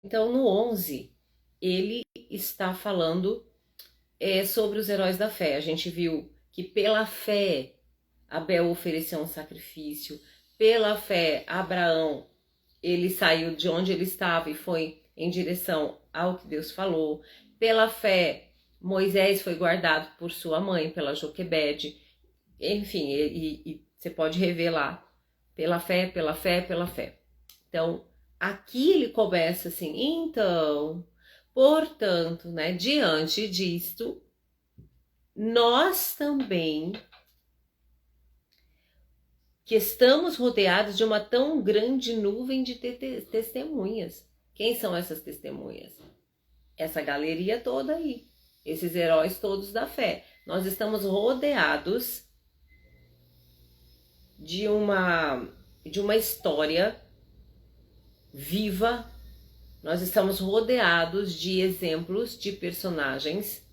Então, no 11, ele está falando sobre os heróis da fé. A gente viu que pela fé Abel ofereceu um sacrifício, pela fé Abraão, ele saiu de onde ele estava e foi em direção ao que Deus falou. Pela fé, Moisés foi guardado por sua mãe, pela Joquebede. Enfim, e você pode rever lá. Pela fé, pela fé, pela fé. Então, aqui ele começa assim, então, portanto, né, diante disto, nós também, que estamos rodeados de uma tão grande nuvem de testemunhas. Quem são essas testemunhas? Essa galeria toda aí, esses heróis todos da fé. Nós estamos rodeados de uma história viva. Nós estamos rodeados de exemplos de personagens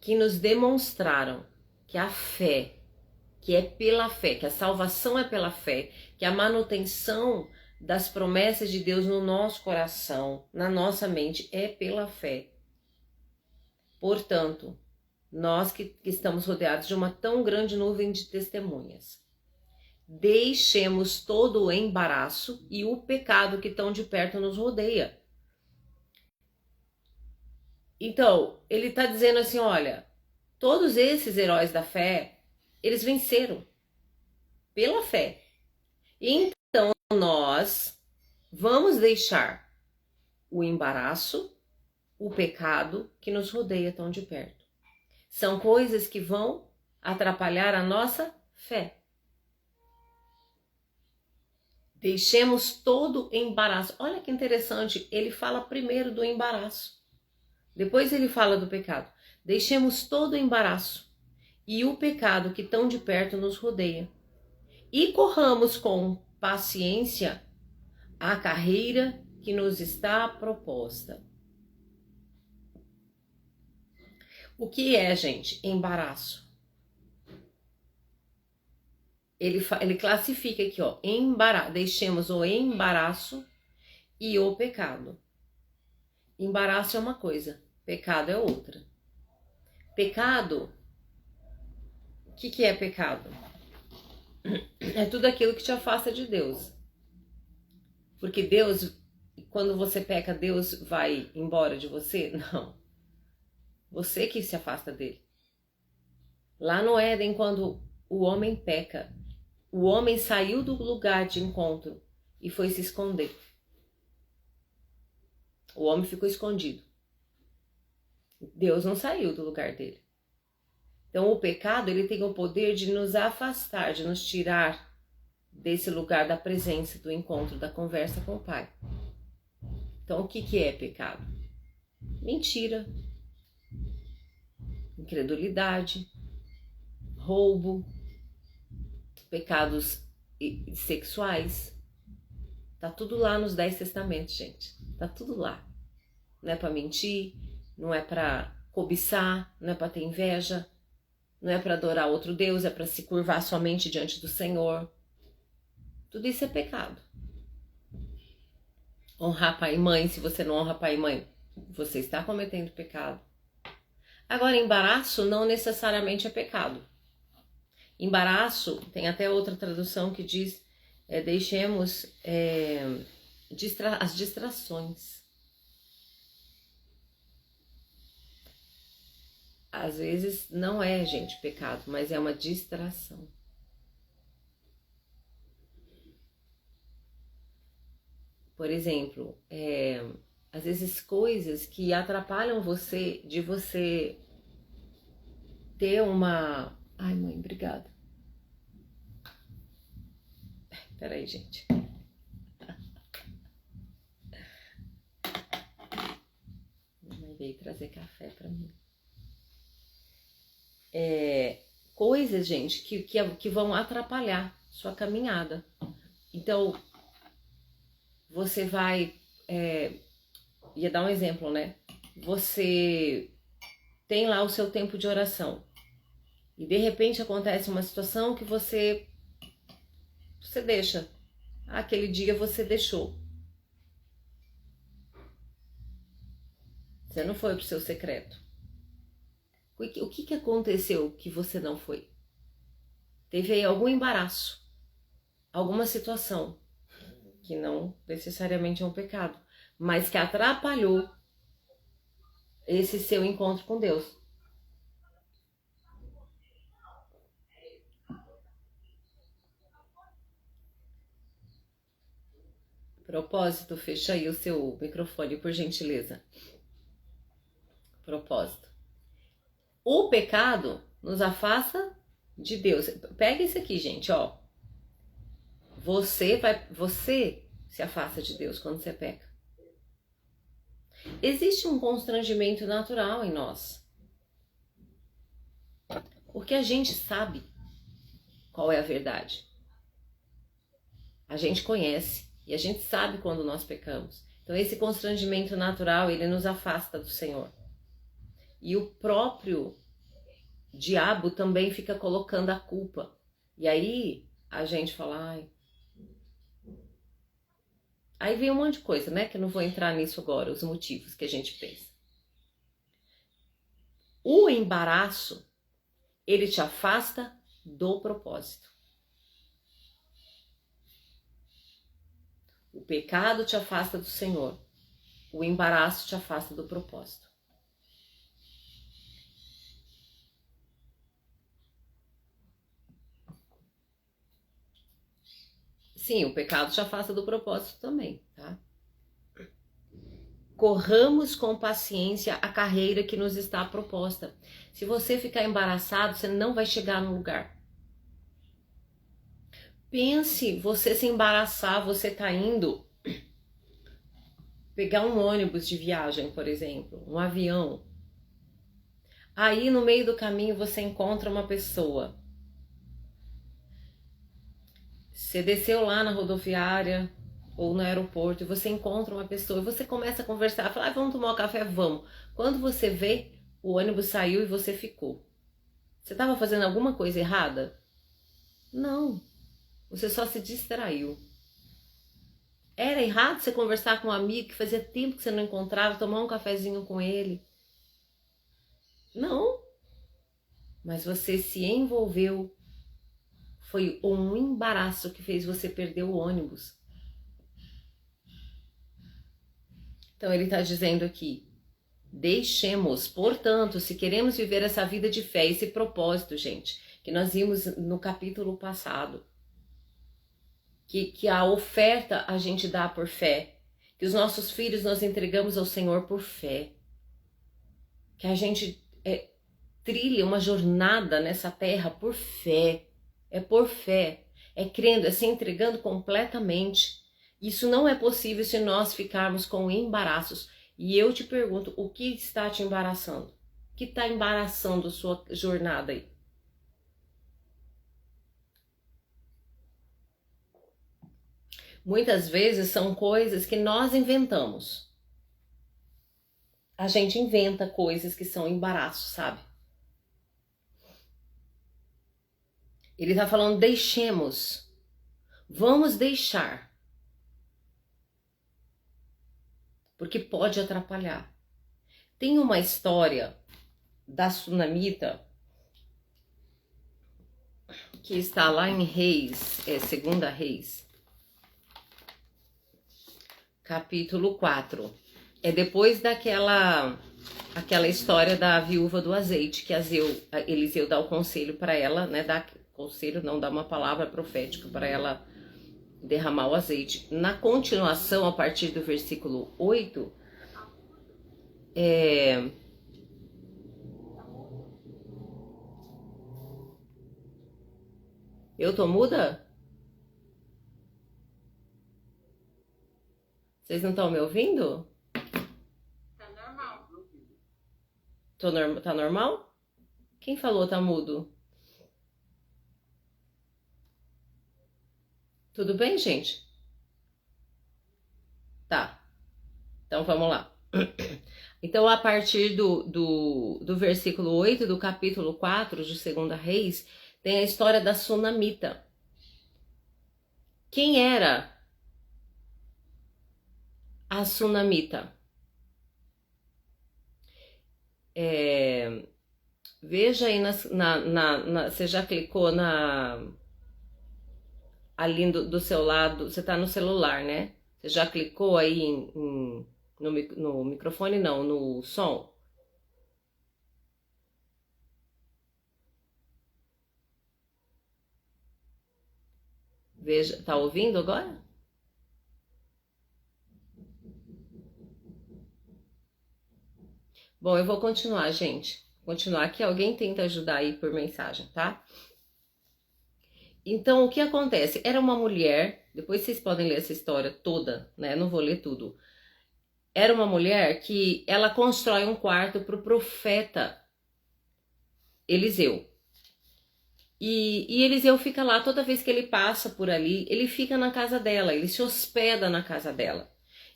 que nos demonstraram que a fé, que é pela fé, que a salvação é pela fé, que a manutenção das promessas de Deus no nosso coração, na nossa mente, é pela fé. Portanto, nós que estamos rodeados de uma tão grande nuvem de testemunhas, deixemos todo o embaraço e o pecado que tão de perto nos rodeia. Então, ele está dizendo assim, olha, todos esses heróis da fé, eles venceram pela fé. Então, nós vamos deixar o embaraço, o pecado que nos rodeia tão de perto. São coisas que vão atrapalhar a nossa fé. Deixemos todo embaraço. Olha que interessante, ele fala primeiro do embaraço. Depois ele fala do pecado. Deixemos todo embaraço e o pecado que tão de perto nos rodeia. E corramos com paciência a carreira que nos está proposta. O que é, gente, embaraço? Ele classifica aqui, ó, deixemos o embaraço e o pecado. Embaraço é uma coisa, pecado é outra. Pecado, o que é pecado? É tudo aquilo que te afasta de Deus. Porque Deus, quando você peca, Deus vai embora de você? Não. Você que se afasta dele. Lá no Éden, quando o homem peca, o homem saiu do lugar de encontro e foi se esconder. O homem ficou escondido. Deus não saiu do lugar dele. Então o pecado, ele tem o poder de nos afastar, de nos tirar desse lugar da presença, do encontro, da conversa com o Pai. Então o que é pecado? Mentira, incredulidade, roubo, pecados sexuais. Tá tudo lá nos 10 testamentos, gente. Tá tudo lá. Não é para mentir, não é para cobiçar, não é para ter inveja, não é para adorar outro Deus, é para se curvar somente diante do Senhor. Tudo isso é pecado. Honrar pai e mãe, se você não honra pai e mãe, você está cometendo pecado. Agora, embaraço não necessariamente é pecado. Embaraço, tem até outra tradução que diz, deixemos as distrações. Às vezes não é, gente, pecado, mas é uma distração. Por exemplo, às vezes coisas que atrapalham você, de você ter uma... Ai, mãe, obrigada. Peraí, gente. Minha mãe veio trazer café pra mim. Coisas, gente, que vão atrapalhar sua caminhada. Então, você vai... ia dar um exemplo, né? Você tem lá o seu tempo de oração. E de repente acontece uma situação que você deixa. Aquele dia você deixou. Você não foi pro seu secreto. O que aconteceu que você não foi? Teve aí algum embaraço, alguma situação que não necessariamente é um pecado, mas que atrapalhou esse seu encontro com Deus. Propósito, fecha aí o seu microfone, por gentileza. Propósito. O pecado nos afasta de Deus. Pega isso aqui, gente, ó. Você se afasta de Deus quando você peca. Existe um constrangimento natural em nós. Porque a gente sabe qual é a verdade. A gente conhece e a gente sabe quando nós pecamos. Então esse constrangimento natural, ele nos afasta do Senhor. E o próprio diabo também fica colocando a culpa. E aí a gente fala, ai. Aí vem um monte de coisa, né? Que eu não vou entrar nisso agora, os motivos que a gente pensa. O embaraço, ele te afasta do propósito. O pecado te afasta do Senhor. O embaraço te afasta do propósito. Sim, o pecado te afasta do propósito também, tá? Corramos com paciência a carreira que nos está proposta. Se você ficar embaraçado, você não vai chegar no lugar. Pense, você se embaraçar, você tá indo pegar um ônibus de viagem, por exemplo, um avião. Aí no meio do caminho você encontra uma pessoa. Você desceu lá na rodoviária ou no aeroporto e você encontra uma pessoa e você começa a conversar, fala, vamos tomar um café? Vamos. Quando você vê, o ônibus saiu e você ficou. Você estava fazendo alguma coisa errada? Não. Você só se distraiu. Era errado você conversar com um amigo que fazia tempo que você não encontrava, tomar um cafezinho com ele? Não. Mas você se envolveu. Foi um embaraço que fez você perder o ônibus. Então ele está dizendo aqui, deixemos, portanto, se queremos viver essa vida de fé, esse propósito, gente, que nós vimos no capítulo passado, que a oferta a gente dá por fé, que os nossos filhos nós entregamos ao Senhor por fé, que a gente trilha uma jornada nessa terra por fé, por fé, crendo, se entregando completamente. Isso não é possível se nós ficarmos com embaraços. E eu te pergunto, o que está te embaraçando? O que está embaraçando a sua jornada aí? Muitas vezes são coisas que nós inventamos. A gente inventa coisas que são embaraços, sabe? Ele está falando, deixemos. Vamos deixar. Porque pode atrapalhar. Tem uma história da Sunamita que está lá em Reis, Segunda Reis, capítulo 4. É depois aquela história da viúva do azeite, que Eliseu dá o conselho para ela, né? Dá conselho, não dá uma palavra profética para ela derramar o azeite. Na continuação, a partir do versículo 8, eu tô muda? Vocês não estão me ouvindo? Tá normal. Tá normal? Quem falou tá mudo? Tudo bem, gente? Tá. Então vamos lá. Então, a partir do versículo 8 do capítulo 4 de Segunda Reis, tem a história da Sunamita. Quem era a Sunamita? Veja aí, você já clicou ali do seu lado, você tá no celular, né? Você já clicou aí no microfone, não, no som? Veja, tá ouvindo agora? Bom, eu vou continuar, gente. Continuar aqui, alguém tenta ajudar aí por mensagem, tá? Então, o que acontece? Era uma mulher, depois vocês podem ler essa história toda, né? Não vou ler tudo. Era uma mulher que ela constrói um quarto para o profeta Eliseu. E Eliseu fica lá, toda vez que ele passa por ali, ele fica na casa dela, ele se hospeda na casa dela.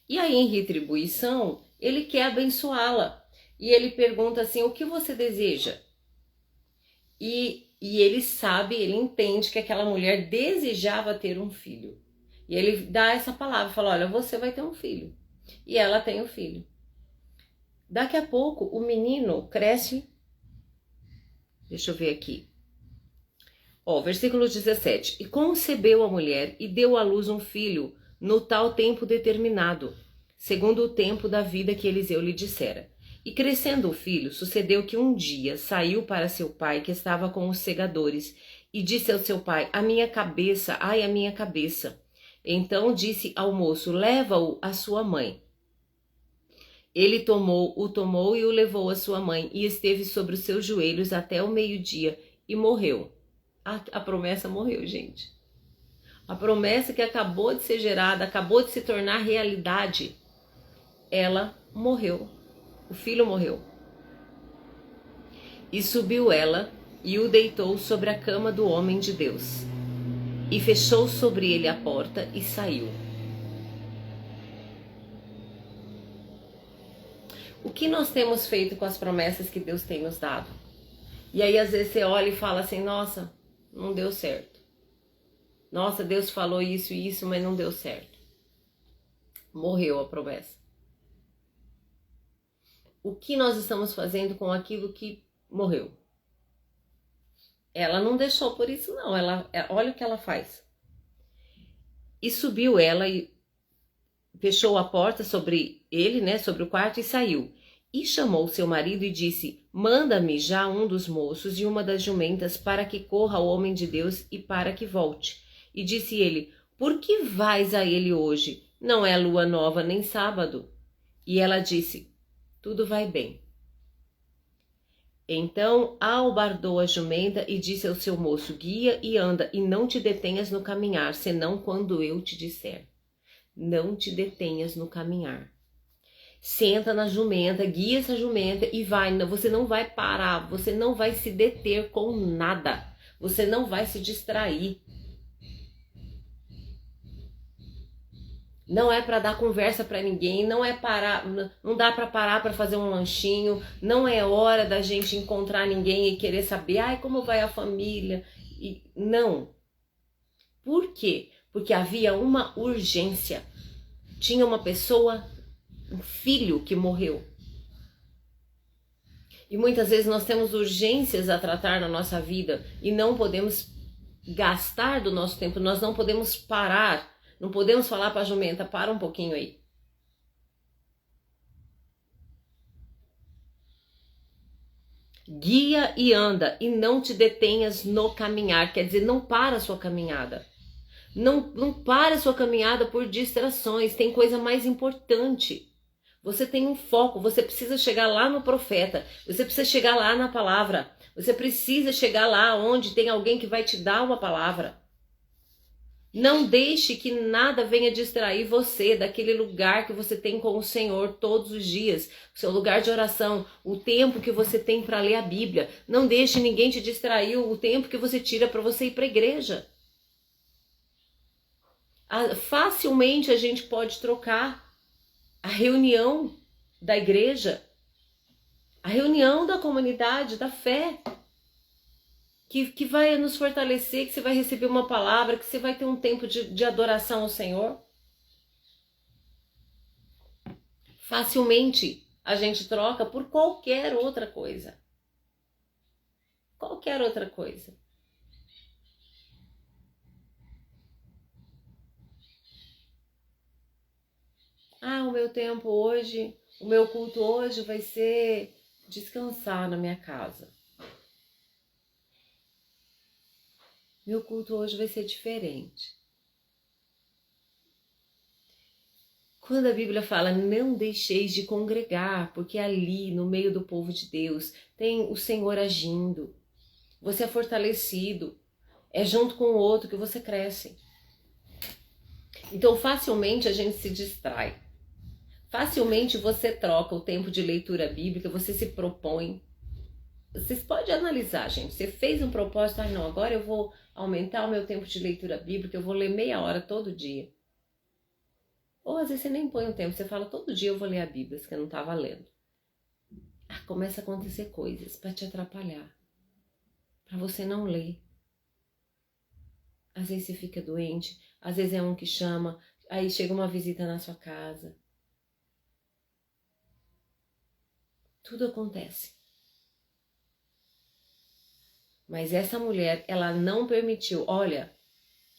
E aí, em retribuição, ele quer abençoá-la. E ele pergunta assim, o que você deseja? E ele sabe, ele entende que aquela mulher desejava ter um filho. E ele dá essa palavra, fala, olha, você vai ter um filho. E ela tem um filho. Daqui a pouco, o menino cresce. Deixa eu ver aqui. Versículo 17. E concebeu a mulher e deu à luz um filho no tal tempo determinado, segundo o tempo da vida que Eliseu lhe dissera. E crescendo o filho, sucedeu que um dia saiu para seu pai, que estava com os segadores, e disse ao seu pai, a minha cabeça, ai, a minha cabeça. Então disse ao moço, leva-o à sua mãe. Ele o tomou e o levou à sua mãe, e esteve sobre os seus joelhos até o meio-dia, e morreu. A promessa morreu, gente. A promessa que acabou de ser gerada, acabou de se tornar realidade, ela morreu. O filho morreu. E subiu ela e o deitou sobre a cama do homem de Deus. E fechou sobre ele a porta e saiu. O que nós temos feito com as promessas que Deus tem nos dado? E aí às vezes você olha e fala assim, nossa, não deu certo. Nossa, Deus falou isso e isso, mas não deu certo. Morreu a promessa. O que nós estamos fazendo com aquilo que morreu? Ela não deixou por isso não, olha o que ela faz. E subiu ela e fechou a porta sobre ele, né, sobre o quarto e saiu. E chamou seu marido e disse, manda-me já um dos moços e uma das jumentas para que corra ao homem de Deus e para que volte. E disse ele, por que vais a ele hoje? Não é lua nova nem sábado. E ela disse, tudo vai bem. Então albardou a jumenta e disse ao seu moço, guia e anda, e não te detenhas no caminhar, senão quando eu te disser. Não te detenhas no caminhar. Senta na jumenta, guia essa jumenta e vai. Você não vai parar, você não vai se deter com nada. Você não vai se distrair. Não é para dar conversa para ninguém, não é parar, não dá para parar para fazer um lanchinho, não é hora da gente encontrar ninguém e querer saber, ai, como vai a família? Não. Por quê? Porque havia uma urgência. Tinha uma pessoa, um filho que morreu. E muitas vezes nós temos urgências a tratar na nossa vida e não podemos gastar do nosso tempo, nós não podemos parar. Não podemos falar para a jumenta, para um pouquinho aí. Guia e anda e não te detenhas no caminhar. Quer dizer, não para a sua caminhada. Não para a sua caminhada por distrações. Tem coisa mais importante. Você tem um foco. Você precisa chegar lá no profeta. Você precisa chegar lá na palavra. Você precisa chegar lá onde tem alguém que vai te dar uma palavra. Não deixe que nada venha distrair você daquele lugar que você tem com o Senhor todos os dias, o seu lugar de oração, o tempo que você tem para ler a Bíblia. Não deixe ninguém te distrair o tempo que você tira para você ir para a igreja. Facilmente a gente pode trocar a reunião da igreja, a reunião da comunidade, da fé, que vai nos fortalecer, que você vai receber uma palavra, que você vai ter um tempo de adoração ao Senhor. Facilmente a gente troca por qualquer outra coisa. Qualquer outra coisa. Ah, o meu tempo hoje, o meu culto hoje vai ser descansar na minha casa. Meu culto hoje vai ser diferente. Quando a Bíblia fala, não deixeis de congregar, porque ali, no meio do povo de Deus, tem o Senhor agindo. Você é fortalecido. É junto com o outro que você cresce. Então, facilmente a gente se distrai. Facilmente você troca o tempo de leitura bíblica, você se propõe. Vocês podem analisar, gente. Você fez um propósito, não, agora eu vou aumentar o meu tempo de leitura bíblica, eu vou ler meia hora todo dia. Ou às vezes você nem põe um tempo, você fala, todo dia eu vou ler a Bíblia, que eu não estava lendo. Começa a acontecer coisas para te atrapalhar, para você não ler. Às vezes você fica doente, às vezes é um que chama, aí chega uma visita na sua casa. Tudo acontece. Mas essa mulher, ela não permitiu, olha,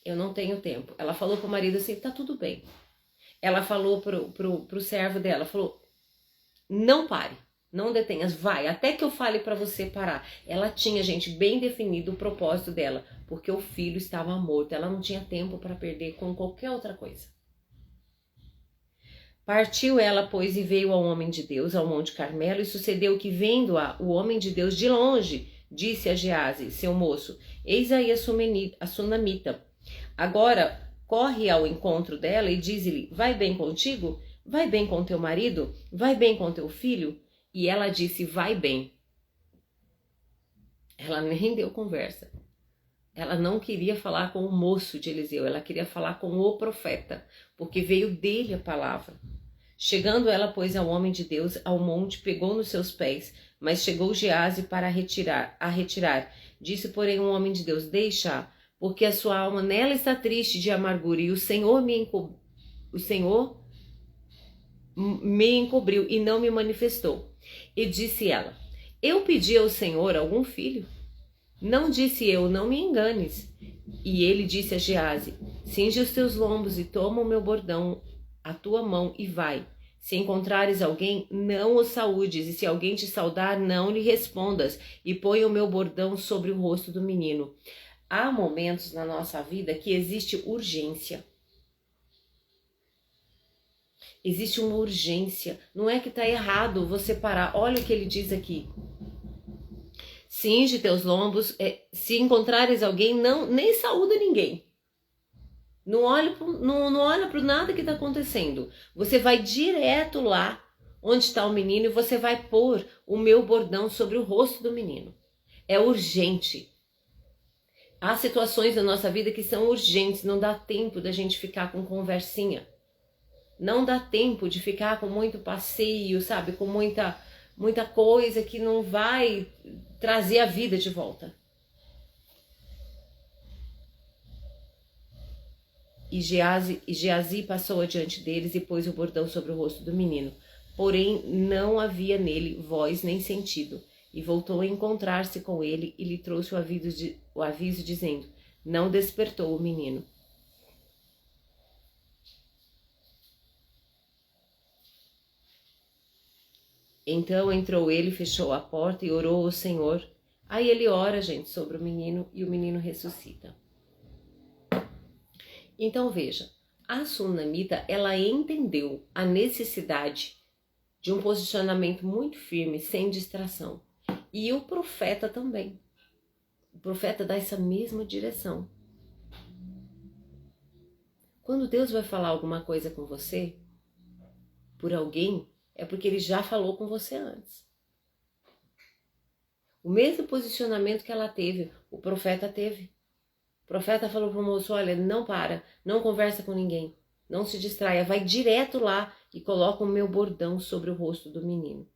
eu não tenho tempo. Ela falou pro marido assim, tá tudo bem. Ela falou pro servo dela, falou, não pare, não detenhas, vai, até que eu fale para você parar. Ela tinha, gente, bem definido o propósito dela, porque o filho estava morto, ela não tinha tempo para perder com qualquer outra coisa. Partiu ela, pois, e veio ao homem de Deus, ao Monte Carmelo, e sucedeu que, vendo-a, o homem de Deus de longe, disse a Gease, seu moço, eis aí a sunamita. Agora corre ao encontro dela e diz-lhe, vai bem contigo? Vai bem com teu marido? Vai bem com teu filho? E ela disse, vai bem. Ela nem deu conversa. Ela não queria falar com o moço de Eliseu, ela queria falar com o profeta, porque veio dele a palavra. Chegando ela, pois, ao homem de Deus, ao monte, pegou nos seus pés, mas chegou Gease para a retirar. Disse, porém, o homem de Deus, deixa, porque a sua alma nela está triste de amargura, e o Senhor me encobriu e não me manifestou. E disse ela, eu pedi ao Senhor algum filho? Não disse eu, não me enganes. E ele disse a Gease, cinge os teus lombos e toma o meu bordão, a tua mão e vai. Se encontrares alguém, não o saúdes, e se alguém te saudar, não lhe respondas, e põe o meu bordão sobre o rosto do menino. Há momentos na nossa vida que existe urgência. Existe uma urgência. Não é que está errado você parar. Olha o que ele diz aqui. Cinge teus lombos, se encontrares alguém, nem saúda ninguém. Não olha para nada que está acontecendo. Você vai direto lá onde está o menino e você vai pôr o meu bordão sobre o rosto do menino. É urgente. Há situações na nossa vida que são urgentes, não dá tempo da gente ficar com conversinha. Não dá tempo de ficar com muito passeio, sabe? Com muita coisa que não vai trazer a vida de volta. E Geazi passou adiante deles e pôs o bordão sobre o rosto do menino. Porém, não havia nele voz nem sentido. E voltou a encontrar-se com ele e lhe trouxe o aviso dizendo, não despertou o menino. Então entrou ele, fechou a porta e orou ao Senhor. Aí ele ora, gente, sobre o menino e o menino ressuscita. Então veja, a sunamita, ela entendeu a necessidade de um posicionamento muito firme, sem distração. E o profeta também. O profeta dá essa mesma direção. Quando Deus vai falar alguma coisa com você, por alguém, é porque ele já falou com você antes. O mesmo posicionamento que ela teve, o profeta teve. O profeta falou para o moço, olha, não para, não conversa com ninguém, não se distraia, vai direto lá e coloca o meu bordão sobre o rosto do menino.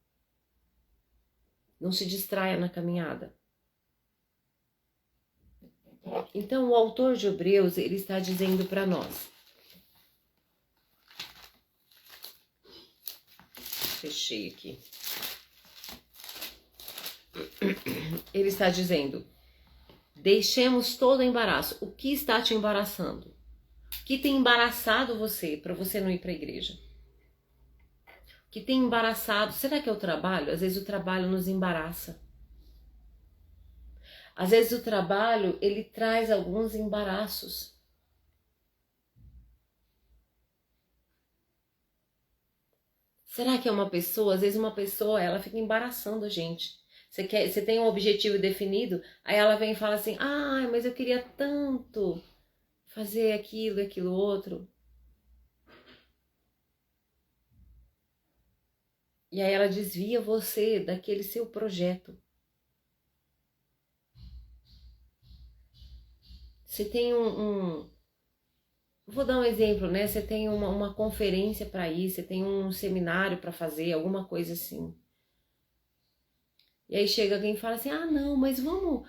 Não se distraia na caminhada. Então o autor de Hebreus, ele está dizendo para nós, Fechei aqui. Ele está dizendo: deixemos todo embaraço. O que está te embaraçando? O que tem embaraçado você para você não ir para a igreja? O que tem embaraçado? Será que é o trabalho? Às vezes o trabalho nos embaraça. Às vezes o trabalho, ele traz alguns embaraços. Será que é uma pessoa? Às vezes uma pessoa, ela fica embaraçando a gente. Você tem um objetivo definido, aí ela vem e fala assim: ah, mas eu queria tanto fazer aquilo, aquilo outro. E aí ela desvia você daquele seu projeto. Você tem vou dar um exemplo, né? Você tem uma conferência para ir, você tem um seminário para fazer, alguma coisa assim. E aí chega alguém e fala assim: ah, não, mas vamos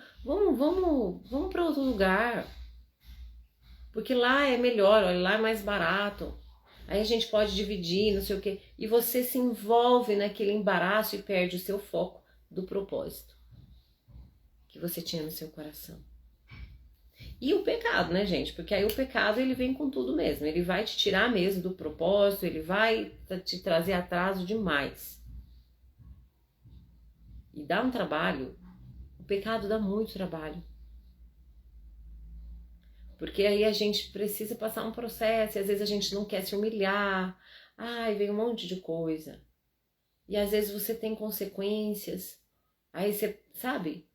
para outro lugar. Porque lá é melhor, olha, lá é mais barato. Aí a gente pode dividir, não sei o quê. E você se envolve naquele embaraço e perde o seu foco do propósito que você tinha no seu coração. E o pecado, né, gente? Porque aí o pecado, ele vem com tudo mesmo. Ele vai te tirar mesmo do propósito, ele vai te trazer atraso demais. E dá um trabalho. O pecado dá muito trabalho. Porque aí a gente precisa passar um processo, e às vezes a gente não quer se humilhar. Ai, vem um monte de coisa. E às vezes você tem consequências. Aí você, sabe?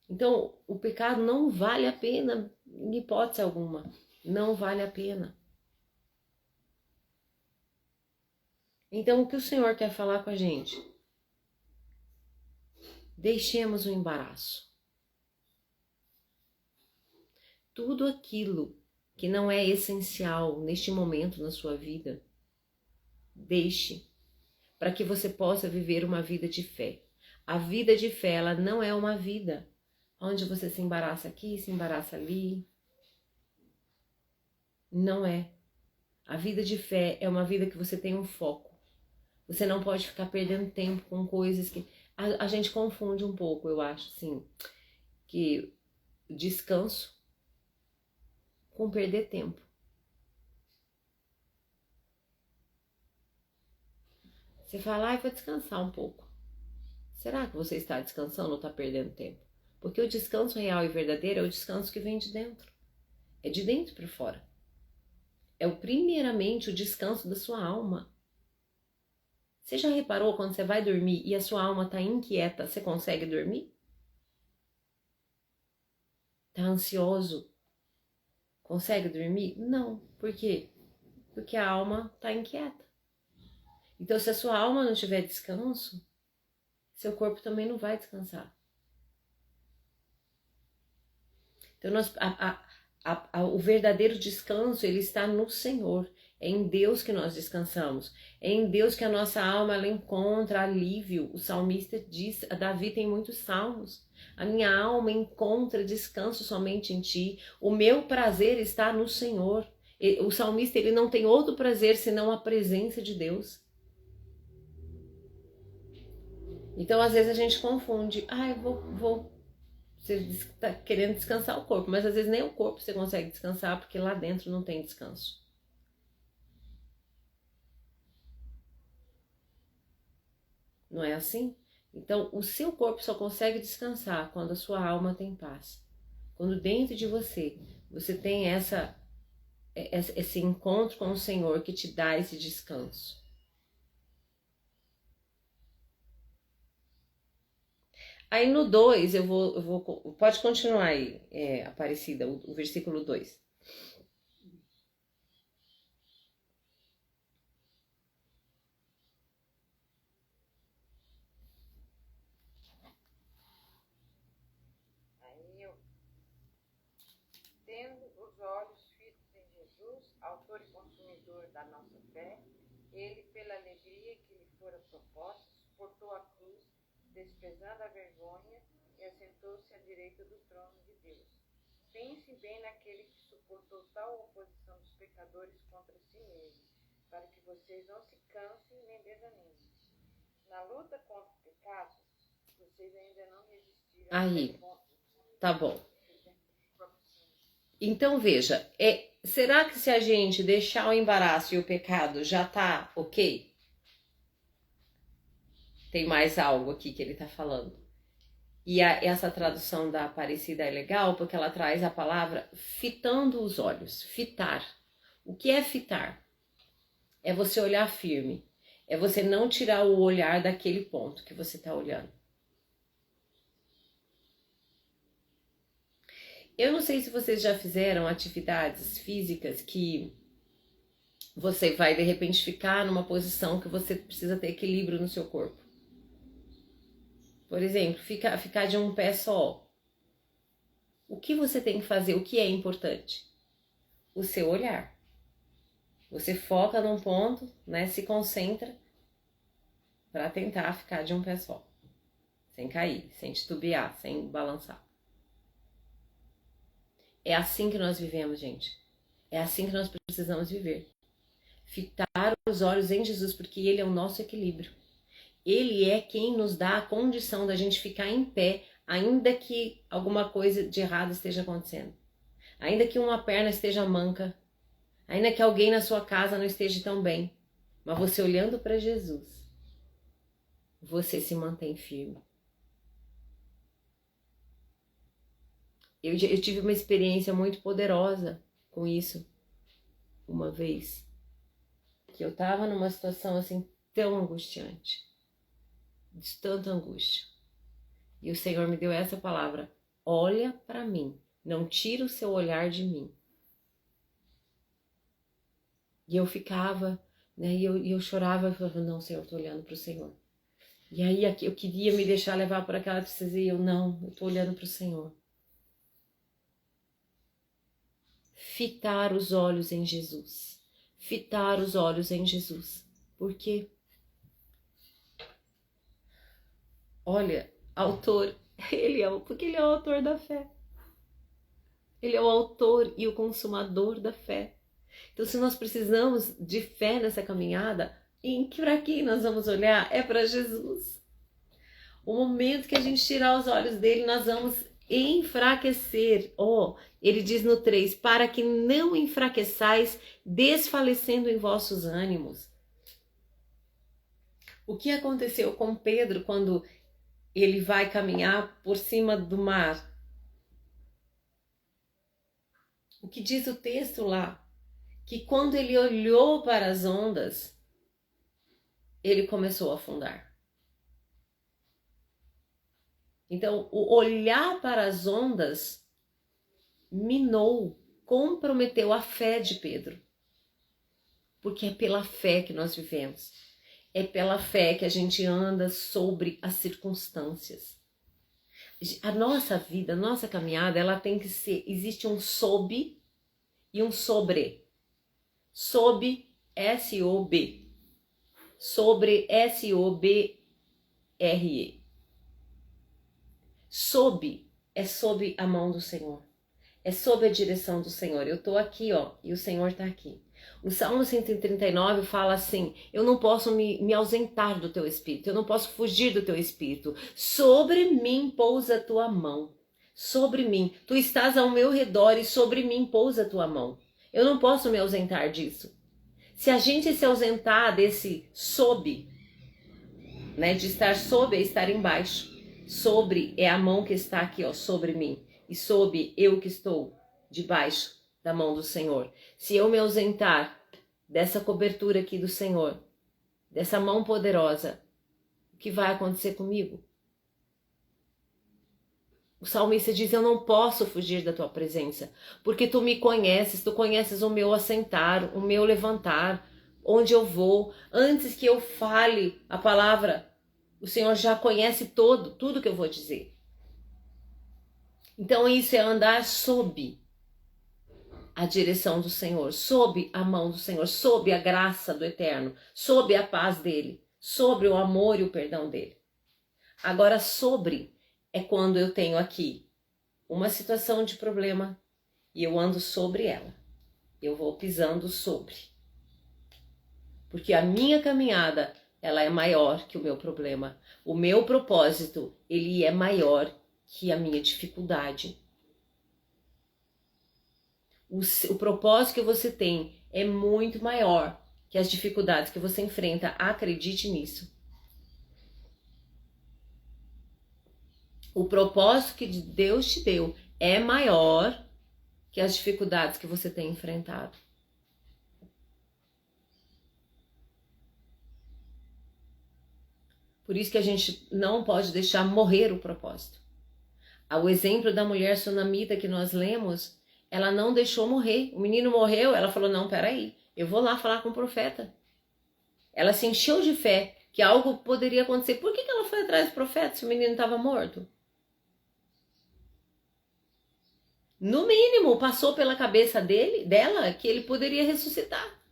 Então, o pecado não vale a pena, em hipótese alguma. Não vale a pena. Então, o que o Senhor quer falar com a gente? Deixemos o embaraço. Tudo aquilo que não é essencial neste momento na sua vida, deixe, para que você possa viver uma vida de fé. A vida de fé, ela não é uma vida onde você se embaraça aqui, se embaraça ali. Não é. A vida de fé é uma vida que você tem um foco. Você não pode ficar perdendo tempo com coisas que... A gente confunde um pouco, eu acho, assim, que descanso com perder tempo. Você fala, ai, vou descansar um pouco. Será que você está descansando ou está perdendo tempo? Porque o descanso real e verdadeiro é o descanso que vem de dentro. É de dentro para fora. É primeiramente o descanso da sua alma. Você já reparou quando você vai dormir e a sua alma está inquieta, você consegue dormir? Está ansioso? Consegue dormir? Não. Por quê? Porque a alma está inquieta. Então, se a sua alma não tiver descanso, seu corpo também não vai descansar. Então, o verdadeiro descanso, ele está no Senhor. É em Deus que nós descansamos. É em Deus que a nossa alma ela encontra alívio. O salmista diz, Davi tem muitos salmos. A minha alma encontra descanso somente em ti. O meu prazer está no Senhor. O salmista ele não tem outro prazer senão a presença de Deus. Então, às vezes a gente confunde. Você está querendo descansar o corpo, mas às vezes nem o corpo você consegue descansar, porque lá dentro não tem descanso. Não é assim? Então, o seu corpo só consegue descansar quando a sua alma tem paz. Quando dentro de você tem esse encontro com o Senhor que te dá esse descanso. Aí no 2, pode continuar aí, Aparecida, o versículo 2. Tendo os olhos fitos em Jesus, autor e consumidor da nossa fé, ele, pela alegria que lhe fora proposta, suportou a cruz, desprezando a vergonha, e assentou-se à direita do trono de Deus. Pense bem naquele que suportou tal oposição dos pecadores contra si mesmo, para que vocês não se cansem nem desanimem. Na luta contra o pecado, vocês ainda não resistiram. Aí, tá bom. Então veja, será que se a gente deixar o embaraço e o pecado já tá ok? Tem mais algo aqui que ele tá falando. E essa tradução da Aparecida é legal porque ela traz a palavra fitando os olhos, fitar. O que é fitar? É você olhar firme, é você não tirar o olhar daquele ponto que você está olhando. Eu não sei se vocês já fizeram atividades físicas que você vai de repente ficar numa posição que você precisa ter equilíbrio no seu corpo. Por exemplo, ficar de um pé só. O que você tem que fazer? O que é importante? O seu olhar. Você foca num ponto, né? Se concentra para tentar ficar de um pé só. Sem cair, sem titubear, sem balançar. É assim que nós vivemos, gente. É assim que nós precisamos viver. Fitar os olhos em Jesus, porque Ele é o nosso equilíbrio. Ele é quem nos dá a condição da gente ficar em pé, ainda que alguma coisa de errado esteja acontecendo. Ainda que uma perna esteja manca. Ainda que alguém na sua casa não esteja tão bem. Mas você olhando para Jesus, você se mantém firme. Eu tive uma experiência muito poderosa com isso. Uma vez. Que eu estava numa situação assim tão angustiante. De tanta angústia. E o Senhor me deu essa palavra. Olha para mim. Não tira o seu olhar de mim. E eu ficava, né? E eu chorava. Eu falava, não, Senhor, eu tô olhando para o Senhor. E aí eu queria me deixar levar por aquela tristeza. E eu tô olhando para o Senhor. Fitar os olhos em Jesus. Fitar os olhos em Jesus. Por quê? Olha, autor, porque ele é o autor da fé. Ele é o autor e o consumador da fé. Então, se nós precisamos de fé nessa caminhada, para quem nós vamos olhar? É para Jesus. O momento que a gente tirar os olhos dele, nós vamos enfraquecer. Ele diz no 3, para que não enfraqueçais, desfalecendo em vossos ânimos. O que aconteceu com Pedro quando ele vai caminhar por cima do mar? O que diz o texto lá? Que quando ele olhou para as ondas, ele começou a afundar. Então, o olhar para as ondas minou, comprometeu a fé de Pedro. Porque é pela fé que nós vivemos. É pela fé que a gente anda sobre as circunstâncias. A nossa vida, a nossa caminhada, ela tem que ser, existe um sob e um sobre. Sob, S-O-B. Sobre, S-O-B-R-E. Sob é sob a mão do Senhor. É sob a direção do Senhor. Eu estou aqui, e o Senhor está aqui. O Salmo 139 fala assim, eu não posso me ausentar do teu Espírito, eu não posso fugir do teu Espírito. Sobre mim pousa a tua mão. Sobre mim. Tu estás ao meu redor e sobre mim pousa a tua mão. Eu não posso me ausentar disso. Se a gente se ausentar desse sob, né, de estar sob é estar embaixo. Sobre é a mão que está aqui, sobre mim. E sob eu que estou debaixo da mão do Senhor. Se eu me ausentar dessa cobertura aqui do Senhor, dessa mão poderosa, o que vai acontecer comigo? O salmista diz, eu não posso fugir da tua presença, porque tu me conheces, tu conheces o meu assentar, o meu levantar, onde eu vou. Antes que eu fale a palavra, o Senhor já conhece tudo que eu vou dizer. Então isso é andar sob a direção do Senhor, sob a mão do Senhor, sob a graça do Eterno, sob a paz dele, sobre o amor e o perdão dele. Agora, sobre é quando eu tenho aqui uma situação de problema e eu ando sobre ela. Eu vou pisando sobre. Porque a minha caminhada ela é maior que o meu problema. O meu propósito, ele é maior que a minha dificuldade. O propósito que você tem é muito maior que as dificuldades que você enfrenta. Acredite nisso. O propósito que Deus te deu é maior que as dificuldades que você tem enfrentado. Por isso que a gente não pode deixar morrer o propósito. O exemplo da mulher sunamita que nós lemos, ela não deixou morrer. O menino morreu, ela falou, não, peraí, eu vou lá falar com o profeta. Ela se encheu de fé que algo poderia acontecer. Por que ela foi atrás do profeta se o menino estava morto? No mínimo, passou pela cabeça dela que ele poderia ressuscitar.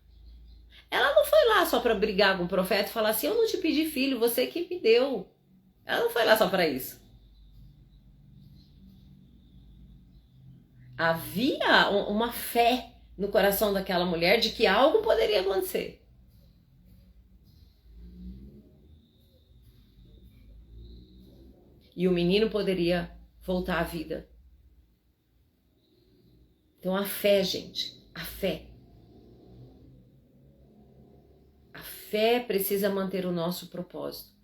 Ela não foi lá só para brigar com o profeta e falar assim, eu não te pedi filho, você que me deu. Ela não foi lá só para isso. Havia uma fé no coração daquela mulher de que algo poderia acontecer. E o menino poderia voltar à vida. Então a fé, gente, a fé. A fé precisa manter o nosso propósito.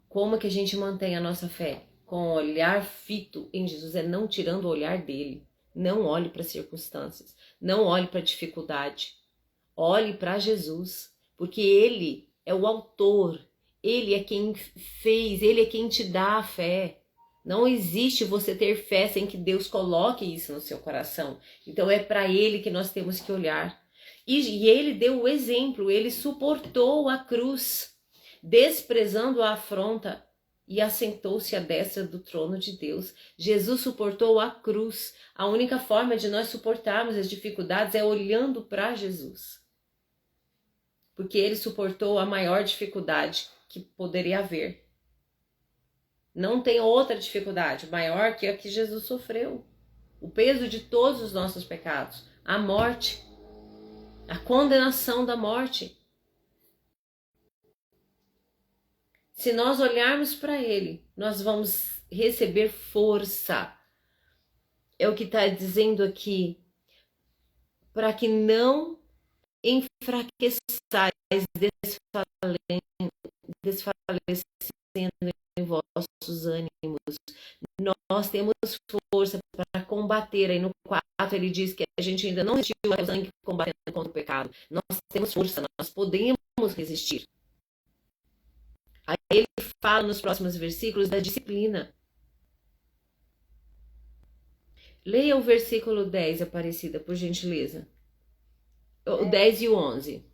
Como que a gente mantém a nossa fé? Com o olhar fito em Jesus, é não tirando o olhar dele. Não olhe para as circunstâncias, não olhe para a dificuldade. Olhe para Jesus, porque ele é o autor, ele é quem fez, ele é quem te dá a fé. Não existe você ter fé sem que Deus coloque isso no seu coração. Então é para ele que nós temos que olhar. E ele deu o exemplo, ele suportou a cruz, desprezando a afronta e assentou-se à destra do trono de Deus. Jesus suportou a cruz. A única forma de nós suportarmos as dificuldades é olhando para Jesus. Porque ele suportou a maior dificuldade que poderia haver. Não tem outra dificuldade maior que a que Jesus sofreu. O peso de todos os nossos pecados. A morte. A condenação da morte. Se nós olharmos para ele, nós vamos receber força. É o que está dizendo aqui. Para que não enfraqueçais, desfalecendo em vossos ânimos. Nós temos força para combater. Aí no 4 ele diz que a gente ainda não resistiu ao sangue combatendo contra o pecado. Nós temos força, nós podemos resistir. Aí ele fala nos próximos versículos da disciplina. Leia o versículo 10, Aparecida, por gentileza. O 10 e o 11.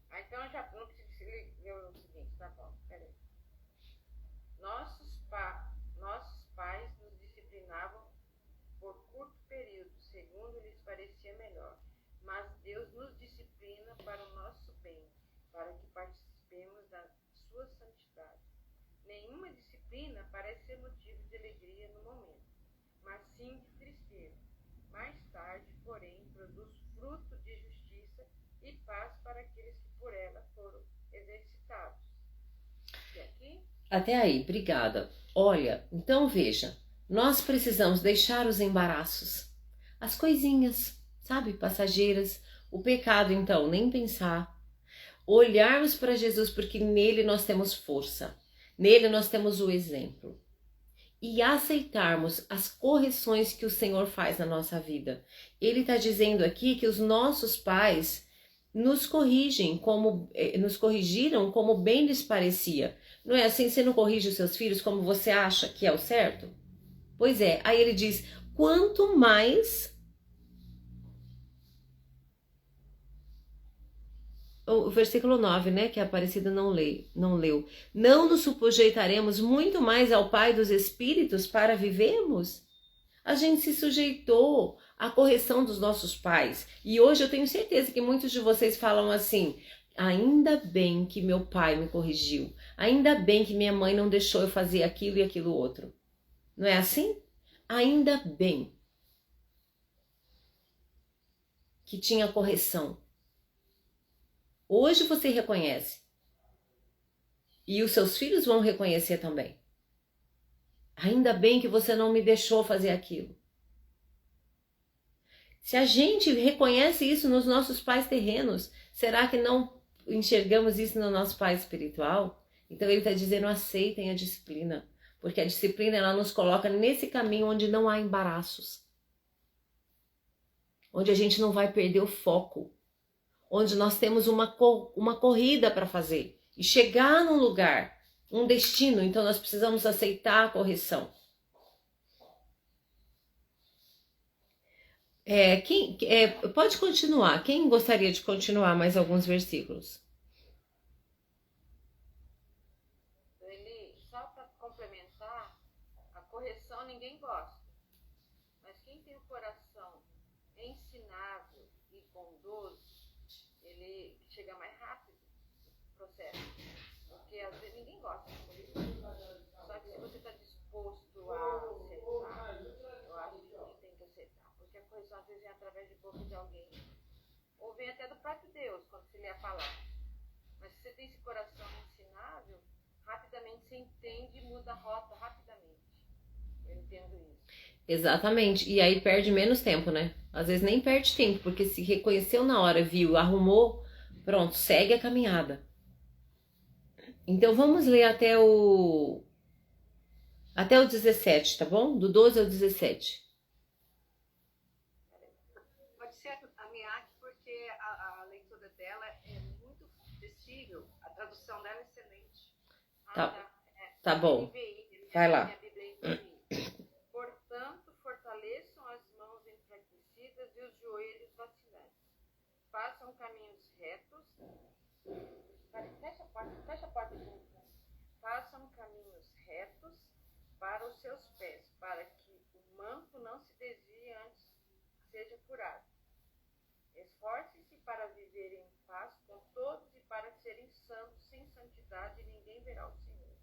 Então já não precisa ler o seguinte, tá bom, peraí. Nossos pais nos disciplinavam por curto período, segundo lhes parecia melhor. Mas Deus nos disciplina para o nosso bem, para que participemos da sua santidade. Nenhuma disciplina parece ser motivo de alegria no momento, mas sim de tristeza. Mais tarde, porém, produz fruto de justiça e paz para aqueles que por ela foram exercitados. E aqui? Até aí, obrigada. Olha, então veja, nós precisamos deixar os embaraços, as coisinhas, sabe, passageiras, o pecado então, nem pensar. Olharmos para Jesus porque nele nós temos força, nele nós temos o exemplo. E aceitarmos as correções que o Senhor faz na nossa vida. Ele está dizendo aqui que os nossos pais nos corrigiram como bem lhes parecia. Não é assim? Você não corrige os seus filhos como você acha que é o certo? Pois é, aí ele diz, quanto mais... O versículo 9, né, que a Aparecida não leu. Não nos sujeitaremos muito mais ao Pai dos Espíritos para vivermos? A gente se sujeitou à correção dos nossos pais. E hoje eu tenho certeza que muitos de vocês falam assim, ainda bem que meu pai me corrigiu. Ainda bem que minha mãe não deixou eu fazer aquilo e aquilo outro. Não é assim? Ainda bem que tinha correção. Hoje você reconhece. E os seus filhos vão reconhecer também. Ainda bem que você não me deixou fazer aquilo. Se a gente reconhece isso nos nossos pais terrenos, será que não enxergamos isso no nosso pai espiritual? Então ele está dizendo, aceitem a disciplina. Porque a disciplina ela nos coloca nesse caminho onde não há embaraços. Onde a gente não vai perder o foco. Onde nós temos uma corrida para fazer. E chegar num lugar, um destino, então nós precisamos aceitar a correção. Pode continuar. Quem gostaria de continuar mais alguns versículos? Só para complementar, a correção ninguém gosta. Mas quem tem o coração ensinável e bondoso, ele chega mais rápido no processo. Porque às vezes ninguém gosta de correção. Só que se você está disposto a acertar, eu acho que a gente tem que acertar. Porque a correção às vezes vem através de boca de alguém. Ou vem até do próprio Deus, quando você lê a palavra. Mas se você tem esse coração ensinável, rapidamente você entende e muda a rota rapidamente. Eu entendo isso. Exatamente. E aí perde menos tempo, né? Às vezes nem perde tempo, porque se reconheceu na hora, viu, arrumou, pronto, segue a caminhada. Então vamos ler até o 17, tá bom? Do 12 ao 17. Pode ser a minha, porque a leitura dela é muito acessível, a tradução dela é excelente. Tá bom. Vai lá. Portanto, fortaleçam as mãos enfraquecidas e os joelhos vacilantes. Façam caminhos retos. Fecha a porta de Façam caminhos retos para os seus pés, para que o manto não se desvie antes que seja curado. Esforcem-se para viver em paz com todos e para serem santos. Sem santidade ninguém verá o Senhor.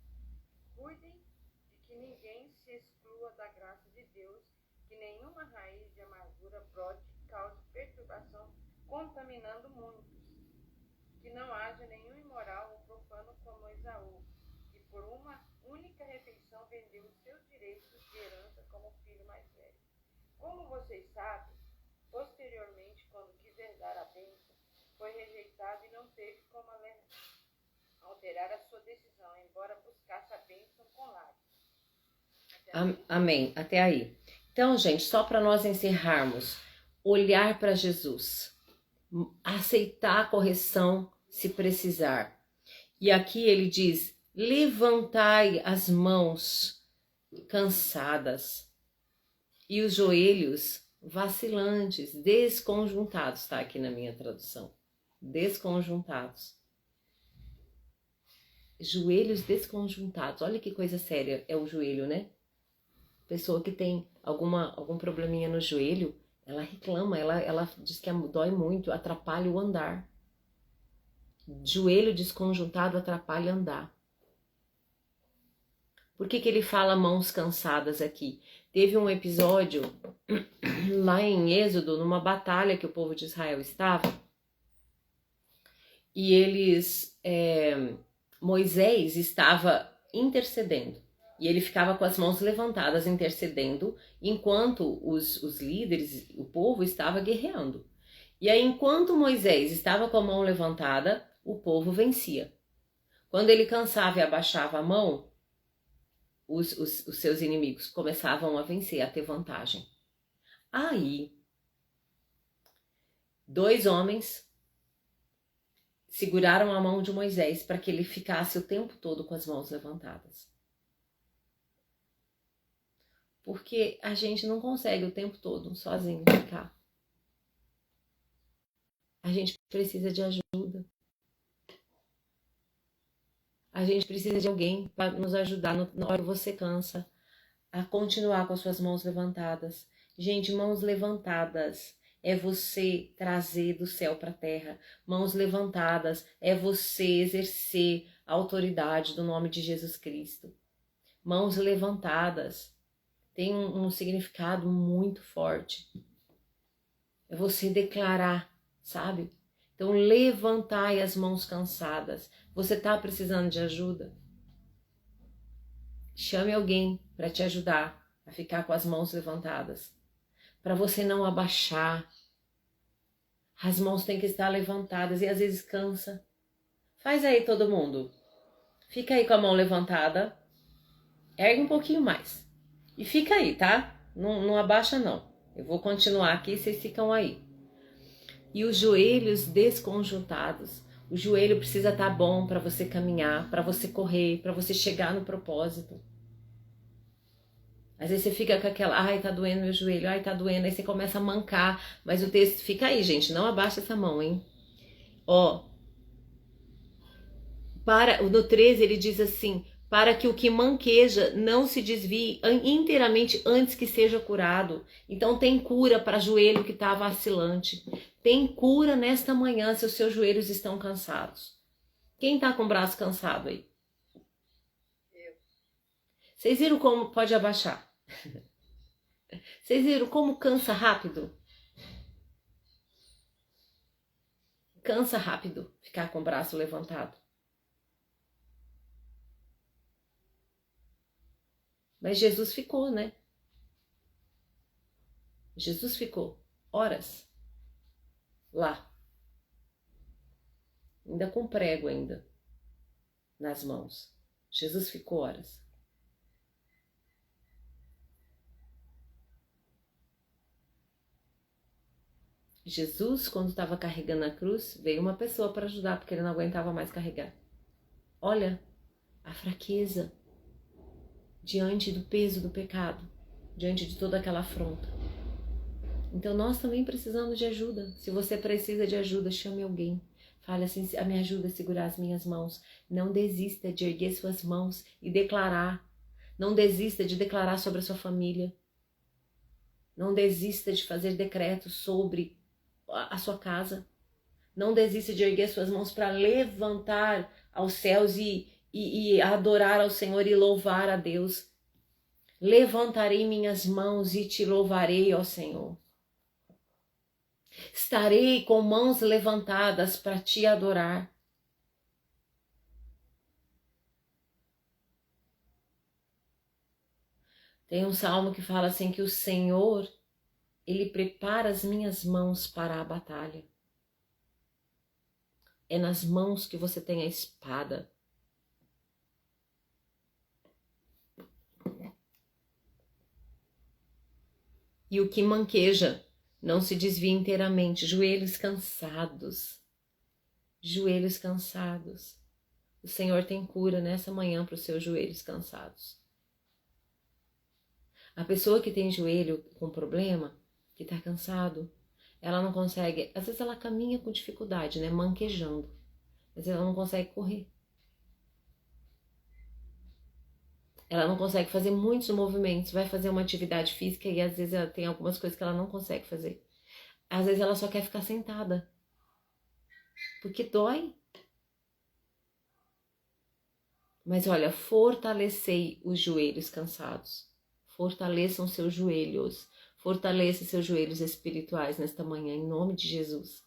Cuidem de que ninguém se exclua da graça de Deus, que nenhuma raiz de amargura brote e cause perturbação, contaminando muitos. Que não haja nenhum imoral ou profano como Esaú, que por uma única refeição vendeu os seus direitos de herança como filho mais velho. Como vocês sabem, posteriormente, quando quis herdar a bênção, foi rejeitado e não teve como alterar a sua decisão, embora buscasse a bênção com lágrimas. Amém. Até aí. Então, gente, só para nós encerrarmos, olhar para Jesus, aceitar a correção se precisar. E aqui ele diz, levantai as mãos cansadas e os joelhos vacilantes, desconjuntados, tá aqui na minha tradução, desconjuntados. Joelhos desconjuntados, olha que coisa séria é o joelho, né? Pessoa que tem algum probleminha no joelho, ela reclama, ela diz que dói muito, atrapalha o andar. Joelho desconjuntado atrapalha andar. Por que ele fala mãos cansadas aqui? Teve um episódio lá em Êxodo, numa batalha que o povo de Israel estava, e Moisés estava intercedendo, e ele ficava com as mãos levantadas intercedendo, enquanto os líderes, o povo estava guerreando. E aí, enquanto Moisés estava com a mão levantada, o povo vencia. Quando ele cansava e abaixava a mão, os seus inimigos começavam a vencer, a ter vantagem. Aí, 2 homens seguraram a mão de Moisés para que ele ficasse o tempo todo com as mãos levantadas. Porque a gente não consegue o tempo todo sozinho ficar. A gente precisa de ajuda. A gente precisa de alguém para nos ajudar na hora que você cansa a continuar com as suas mãos levantadas. Gente, mãos levantadas é você trazer do céu para a terra. Mãos levantadas é você exercer a autoridade do nome de Jesus Cristo. Mãos levantadas tem um significado muito forte. É você declarar, sabe? Então, levantai as mãos cansadas. Você está precisando de ajuda? Chame alguém para te ajudar a ficar com as mãos levantadas. Para você não abaixar. As mãos têm que estar levantadas e às vezes cansa. Faz aí todo mundo. Fica aí com a mão levantada. Ergue um pouquinho mais. E fica aí, tá? Não abaixa não. Eu vou continuar aqui, vocês ficam aí. E os joelhos desconjuntados. O joelho precisa estar bom para você caminhar, para você correr, para você chegar no propósito. Às vezes você fica com aquela, ai, tá doendo meu joelho, ai, tá doendo, aí você começa a mancar. Mas o texto fica aí, gente, não abaixa essa mão, hein? Ó, no 13 ele diz assim, para que o que manqueja não se desvie inteiramente antes que seja curado. Então tem cura para joelho que está vacilante. Tem cura nesta manhã se os seus joelhos estão cansados. Quem está com o braço cansado aí? Eu. Vocês viram como pode abaixar? Vocês viram como cansa rápido? Cansa rápido ficar com o braço levantado. Mas Jesus ficou, né? Jesus ficou horas lá. Ainda com prego ainda nas mãos. Jesus ficou horas. Jesus, quando estava carregando a cruz, veio uma pessoa para ajudar, porque ele não aguentava mais carregar. Olha a fraqueza diante do peso do pecado, diante de toda aquela afronta. Então nós também precisamos de ajuda. Se você precisa de ajuda, chame alguém. Fale assim, me ajuda a segurar as minhas mãos. Não desista de erguer suas mãos e declarar. Não desista de declarar sobre a sua família. Não desista de fazer decretos sobre a sua casa. Não desista de erguer suas mãos para levantar aos céus e adorar ao Senhor e louvar a Deus. Levantarei minhas mãos e te louvarei, ó Senhor. Estarei com mãos levantadas para te adorar. Tem um salmo que fala assim que o Senhor, Ele prepara as minhas mãos para a batalha. É nas mãos que você tem a espada. E o que manqueja não se desvia inteiramente. Joelhos cansados. Joelhos cansados. O Senhor tem cura nessa manhã para os seus joelhos cansados. A pessoa que tem joelho com problema, que está cansado, ela não consegue, às vezes ela caminha com dificuldade, né, manquejando, mas ela não consegue correr. Ela não consegue fazer muitos movimentos, vai fazer uma atividade física e às vezes ela tem algumas coisas que ela não consegue fazer. Às vezes ela só quer ficar sentada, porque dói. Mas olha, fortalecei os joelhos cansados. Fortaleçam seus joelhos. Fortaleça seus joelhos espirituais nesta manhã, em nome de Jesus.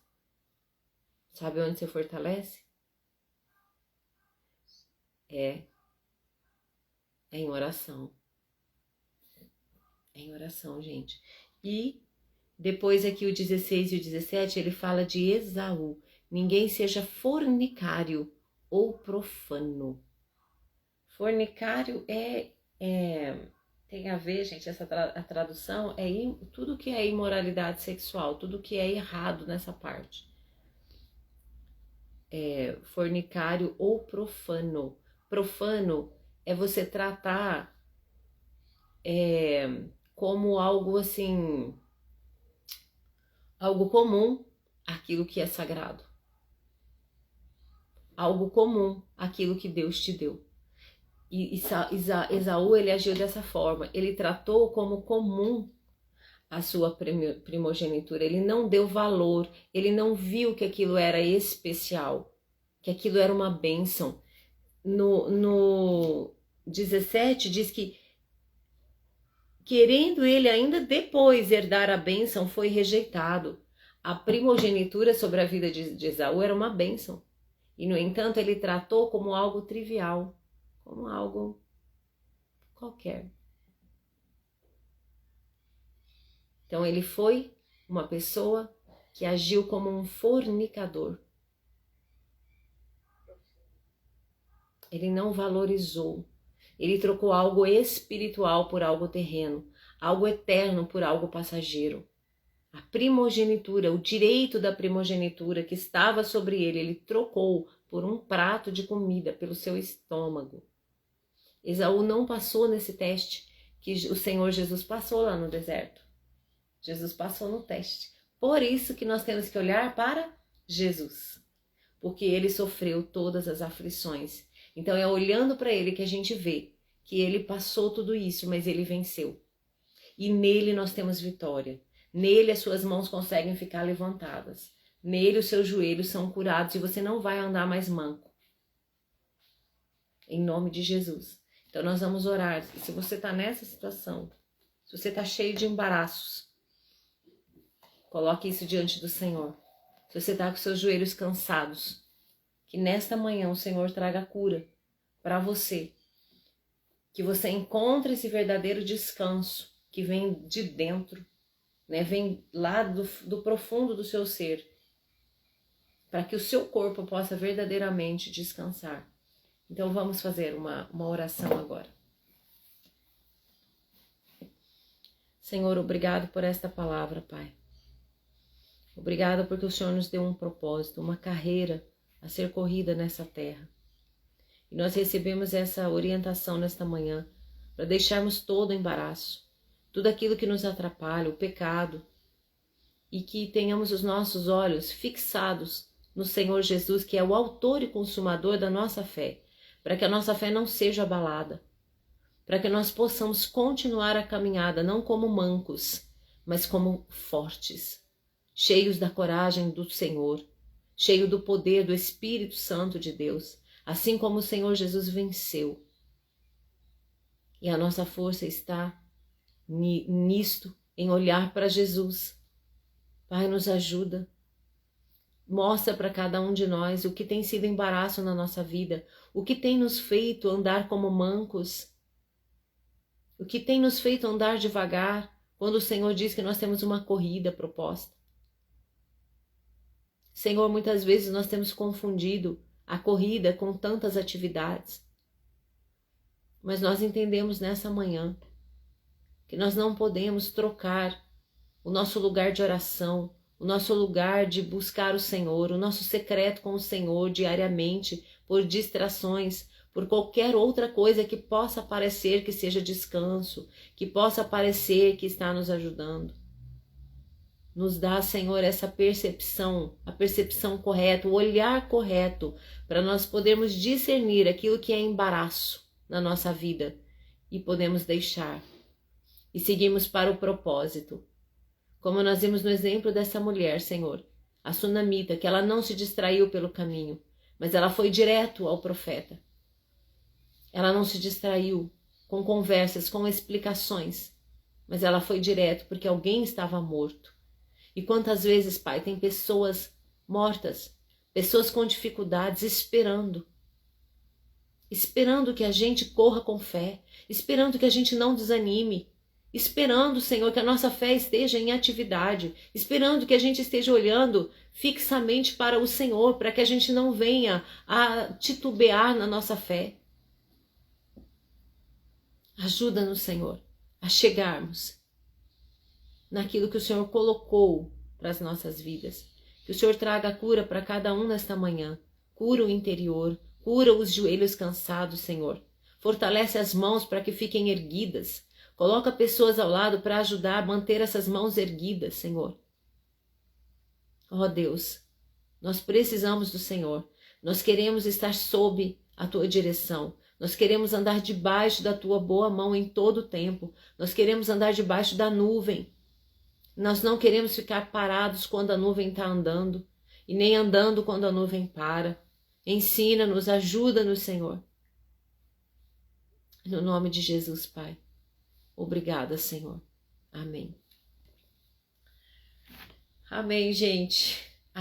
Sabe onde você fortalece? É em oração. É em oração, gente. E depois aqui o 16 e o 17, ele fala de Esaú. Ninguém seja fornicário ou profano. Fornicário tem a ver, gente, a tradução é tudo que é imoralidade sexual, tudo que é errado nessa parte. Fornicário ou profano. Profano é você tratar como algo assim, algo comum, aquilo que é sagrado. Algo comum, aquilo que Deus te deu. E Esaú, ele agiu dessa forma. Ele tratou como comum a sua primogenitura. Ele não deu valor. Ele não viu que aquilo era especial. Que aquilo era uma bênção. No 17 diz que, querendo ele ainda depois herdar a bênção, foi rejeitado. A primogenitura sobre a vida de Esaú era uma bênção. E, no entanto, ele tratou como algo trivial, como algo qualquer. Então, ele foi uma pessoa que agiu como um fornicador. Ele não valorizou. Ele trocou algo espiritual por algo terreno, algo eterno por algo passageiro. A primogenitura, o direito da primogenitura que estava sobre ele trocou por um prato de comida, pelo seu estômago. Esaú não passou nesse teste que o Senhor Jesus passou lá no deserto. Jesus passou no teste. Por isso que nós temos que olhar para Jesus, porque ele sofreu todas as aflições. Então é olhando para ele que a gente vê que ele passou tudo isso, mas ele venceu. E nele nós temos vitória. Nele as suas mãos conseguem ficar levantadas. Nele os seus joelhos são curados e você não vai andar mais manco. Em nome de Jesus. Então nós vamos orar. E se você está nessa situação, se você está cheio de embaraços, coloque isso diante do Senhor. Se você está com seus joelhos cansados, que nesta manhã o Senhor traga cura para você. Que você encontre esse verdadeiro descanso que vem de dentro, né? Vem lá do profundo do seu ser, para que o seu corpo possa verdadeiramente descansar. Então vamos fazer uma oração agora. Senhor, obrigado por esta palavra, Pai. Obrigado porque o Senhor nos deu um propósito, uma carreira a ser corrida nessa terra. E nós recebemos essa orientação nesta manhã para deixarmos todo o embaraço, tudo aquilo que nos atrapalha, o pecado, e que tenhamos os nossos olhos fixados no Senhor Jesus, que é o autor e consumador da nossa fé, para que a nossa fé não seja abalada, para que nós possamos continuar a caminhada não como mancos, mas como fortes, cheios da coragem do Senhor, cheio do poder do Espírito Santo de Deus, assim como o Senhor Jesus venceu. E a nossa força está nisto, em olhar para Jesus. Pai, nos ajuda. Mostra para cada um de nós o que tem sido embaraço na nossa vida, o que tem nos feito andar como mancos, o que tem nos feito andar devagar, quando o Senhor diz que nós temos uma corrida proposta. Senhor, muitas vezes nós temos confundido a corrida com tantas atividades, mas nós entendemos nessa manhã que nós não podemos trocar o nosso lugar de oração, o nosso lugar de buscar o Senhor, o nosso secreto com o Senhor diariamente, por distrações, por qualquer outra coisa que possa parecer que seja descanso, que possa parecer que está nos ajudando. Nos dá, Senhor, essa percepção, a percepção correta, o olhar correto, para nós podermos discernir aquilo que é embaraço na nossa vida e podemos deixar e seguimos para o propósito. Como nós vimos no exemplo dessa mulher, Senhor, a sunamita, que ela não se distraiu pelo caminho, mas ela foi direto ao profeta. Ela não se distraiu com conversas, com explicações, mas ela foi direto porque alguém estava morto. E quantas vezes, Pai, tem pessoas mortas, pessoas com dificuldades, esperando que a gente corra com fé, esperando que a gente não desanime, esperando, Senhor, que a nossa fé esteja em atividade, esperando que a gente esteja olhando fixamente para o Senhor, para que a gente não venha a titubear na nossa fé. Ajuda-nos, Senhor, a chegarmos naquilo que o Senhor colocou para as nossas vidas. Que o Senhor traga cura para cada um nesta manhã. Cura o interior, cura os joelhos cansados, Senhor. Fortalece as mãos para que fiquem erguidas. Coloca pessoas ao lado para ajudar a manter essas mãos erguidas, Senhor. Ó Deus, nós precisamos do Senhor. Nós queremos estar sob a Tua direção. Nós queremos andar debaixo da Tua boa mão em todo o tempo. Nós queremos andar debaixo da nuvem. Nós não queremos ficar parados quando a nuvem está andando e nem andando quando a nuvem para. Ensina-nos, ajuda-nos, Senhor. No nome de Jesus, Pai. Obrigada, Senhor. Amém. Amém, gente.